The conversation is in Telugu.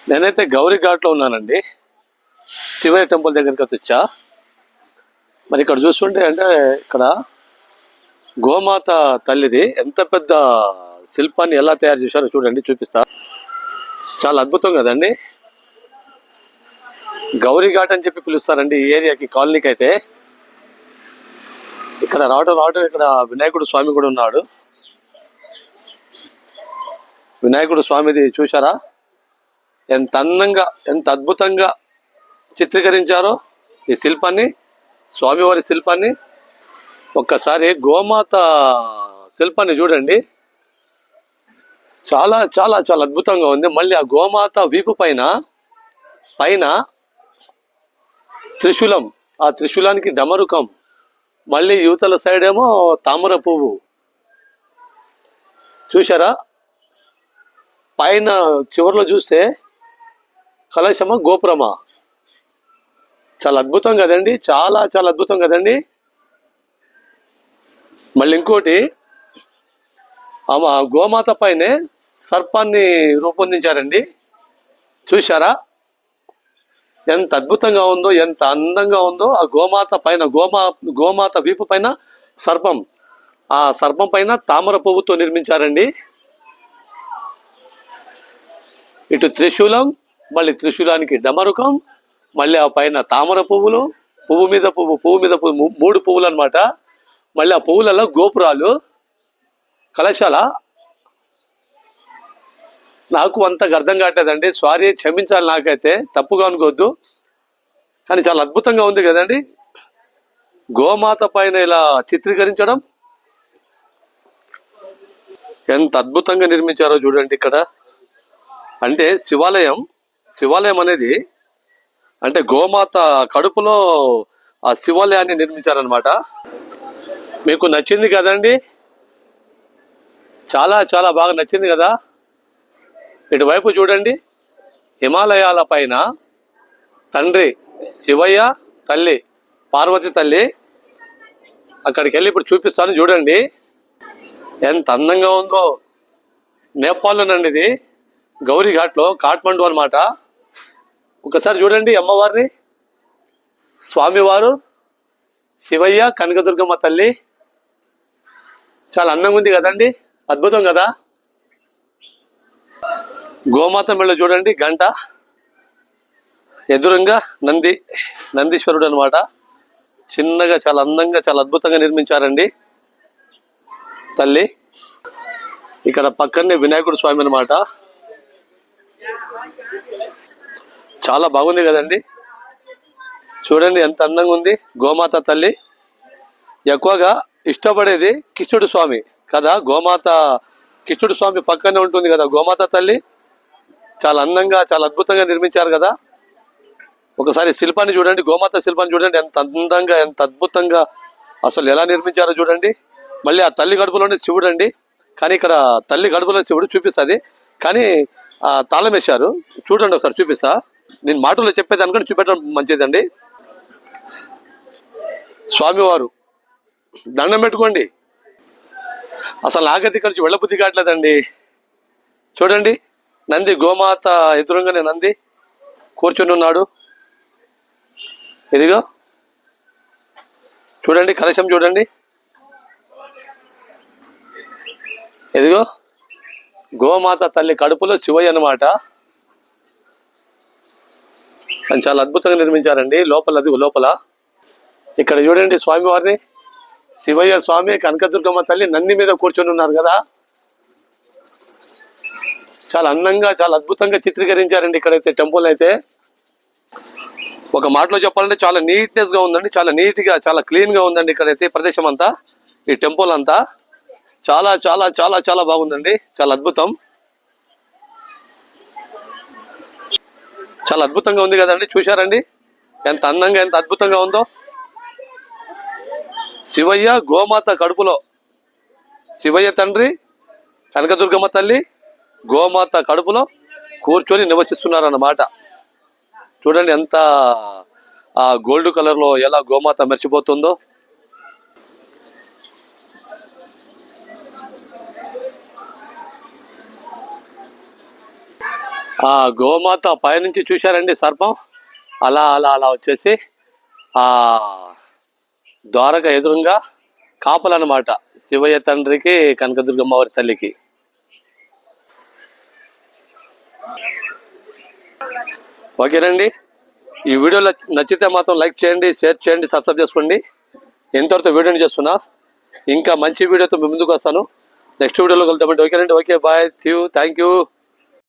నేనైతే గౌరీ ఘాట్లో ఉన్నానండి. శివయ్య టెంపుల్ దగ్గరికి వచ్చా. మరి ఇక్కడ చూస్తుంటే అంటే ఇక్కడ గోమాత తల్లిది ఎంత పెద్ద శిల్పాన్ని ఎలా తయారు చేశారో చూడండి, చూపిస్తా. చాలా అద్భుతం కదండి. గౌరీ ఘాట్ అని చెప్పి పిలుస్తారండి ఈ ఏరియాకి, కాలనీకి. అయితే ఇక్కడ రావడం ఇక్కడ వినాయకుడు స్వామి కూడా ఉన్నాడు. వినాయకుడు స్వామిది చూశారా ఎంత అందంగా, ఎంత అద్భుతంగా చిత్రీకరించారో ఈ శిల్పాన్ని, స్వామివారి శిల్పాన్ని. ఒక్కసారి గోమాత శిల్పాన్ని చూడండి, చాలా చాలా చాలా అద్భుతంగా ఉంది. మళ్ళీ ఆ గోమాత వీపు పైన త్రిశూలం, ఆ త్రిశూలానికి డమరుకం, మళ్ళీ యువతల సైడ్ ఏమో తామర పువ్వు చూశారా. పైన చివరిలో చూస్తే కలశమా గోపురమా, చాలా అద్భుతం కదండి, చాలా చాలా అద్భుతం కదండి. మళ్ళీ ఇంకోటి, గోమాత పైనే సర్పాన్ని రూపొందించారండి. చూశారా ఎంత అద్భుతంగా ఉందో, ఎంత అందంగా ఉందో. ఆ గోమాత పైన, గోమాత వీపు పైన సర్పం, ఆ సర్పం పైన తామర పువ్వుతో నిర్మించారండి. ఇటు త్రిశూలం, మళ్ళీ త్రిశూలానికి డమరుకం, మళ్ళీ ఆ పైన తామర పువ్వులు, పువ్వు మీద పువ్వు, 3 పువ్వులు అనమాట. మళ్ళీ ఆ పువ్వులలో గోపురాలు, కలశాల. నాకు అంతగా అర్థం కావట్లేదండి, సారీ, క్షమించాలి, నాకైతే తప్పుగా అనుకోవద్దు. కానీ చాలా అద్భుతంగా ఉంది కదండి. గోమాత పైన ఇలా చిత్రీకరించడం ఎంత అద్భుతంగా నిర్మించారో చూడండి. ఇక్కడ అంటే శివాలయం అనేది అంటే గోమాత కడుపులో ఆ శివాలయాన్ని నిర్మించారనమాట. మీకు నచ్చింది కదండి, చాలా చాలా బాగా నచ్చింది కదా. ఇటువైపు చూడండి, హిమాలయాల పైన తండ్రి శివయ్య, తల్లి పార్వతి తల్లి. అక్కడికి వెళ్ళి ఇప్పుడు చూపిస్తాను చూడండి ఎంత అందంగా ఉందో. నేపాల్లోనండి ఇది, గౌరీ ఘాట్లో, కాఠ్మండు అనమాట. ఒకసారి చూడండి అమ్మవారిని, స్వామివారు, శివయ్య, కనకదుర్గమ్మ తల్లి. చాలా అందంగా ఉంది కదండి, అద్భుతం కదా. గోమాత మెళ్ళ చూడండి గంట, ఎదురుగా నందీశ్వరుడు అనమాట. చిన్నగా చాలా అందంగా, చాలా అద్భుతంగా నిర్మించారండి తల్లి. ఇక్కడ పక్కనే వినాయకుడు స్వామి అనమాట. చాలా బాగుంది కదండి, చూడండి ఎంత అందంగా ఉంది. గోమాత తల్లి ఎక్కువగా ఇష్టపడేది కృష్ణుడు స్వామి కదా. కృష్ణుడు స్వామి పక్కనే ఉంటుంది కదా గోమాత తల్లి. చాలా అందంగా, చాలా అద్భుతంగా నిర్మించారు కదా. ఒకసారి శిల్పాన్ని చూడండి, గోమాత శిల్పాన్ని చూడండి, ఎంత అందంగా, ఎంత అద్భుతంగా అసలు ఎలా నిర్మించారో చూడండి. మళ్ళీ ఆ తల్లి గడుపులోనే శివుడు అండి. కానీ ఇక్కడ తల్లి గడుపులో శివుడు చూపిస్తుంది, కానీ తాళం వేశారు. చూడండి ఒకసారి చూపిస్తా. నేను మాటల్లో చెప్పేదానికంటే చూపెట్టడం మంచిదండి. స్వామివారు దండం పెట్టుకోండి. అసలు నాకైతే ఇక్కడ నుంచి వెళ్ళబుద్ధి కావట్లేదండి. చూడండి నంది, గోమాత ఎదురుగానే నంది కూర్చొని ఉన్నాడు. ఇదిగో చూడండి కలశం, చూడండి ఇదిగో గోమాత తల్లి కడుపులో శివయ్య అనమాట. చాలా అద్భుతంగా నిర్మించారండి. లోపల ఇక్కడ చూడండి స్వామివారిని, శివయ్య స్వామి, కనకదుర్గమ్మ తల్లి నంది మీద కూర్చొని ఉన్నారు కదా. చాలా అందంగా, చాలా అద్భుతంగా చిత్రీకరించారండి ఇక్కడైతే టెంపుల్ అయితే. ఒక మాటలో చెప్పాలంటే చాలా నీట్నెస్ గా ఉందండి, చాలా నీట్ గా, చాలా క్లీన్ గా ఉందండి ఇక్కడైతే ప్రదేశం అంతా. ఈ టెంపుల్ అంతా చాలా చాలా చాలా చాలా బాగుందండి, చాలా అద్భుతం, చాలా అద్భుతంగా ఉంది కదండి. చూశారండి ఎంత అందంగా, ఎంత అద్భుతంగా ఉందో. శివయ్య గోమాత కడుపులో, శివయ్య తండ్రి, కనకదుర్గమ్మ తల్లి గోమాత కడుపులో కూర్చొని నివసిస్తున్నారన్నమాట. చూడండి ఎంత ఆ గోల్డ్ కలర్ లో ఎలా గోమాత మెరిసిపోతుందో. ఆ గోమాత పైనుంచి చూశారండి సర్పం అలా అలా అలా వచ్చేసి ఆ ద్వారక ఎదురుగా కాపలన్నమాట శివయ్య తండ్రికి కనకదుర్గమ్మ వారి తల్లికి. ఓకేనండి, ఈ వీడియోలో నచ్చితే మాత్రం లైక్ చేయండి, షేర్ చేయండి, సబ్స్క్రైబ్ చేసుకోండి. ఎంతవరకు వీడియోని చేస్తున్నా, ఇంకా మంచి వీడియోతో మీ ముందుకు వస్తాను. నెక్స్ట్ వీడియోలో కలుద్దామండి. ఓకేనండి, ఓకే, బాయ్, థ్యాంక్ యూ.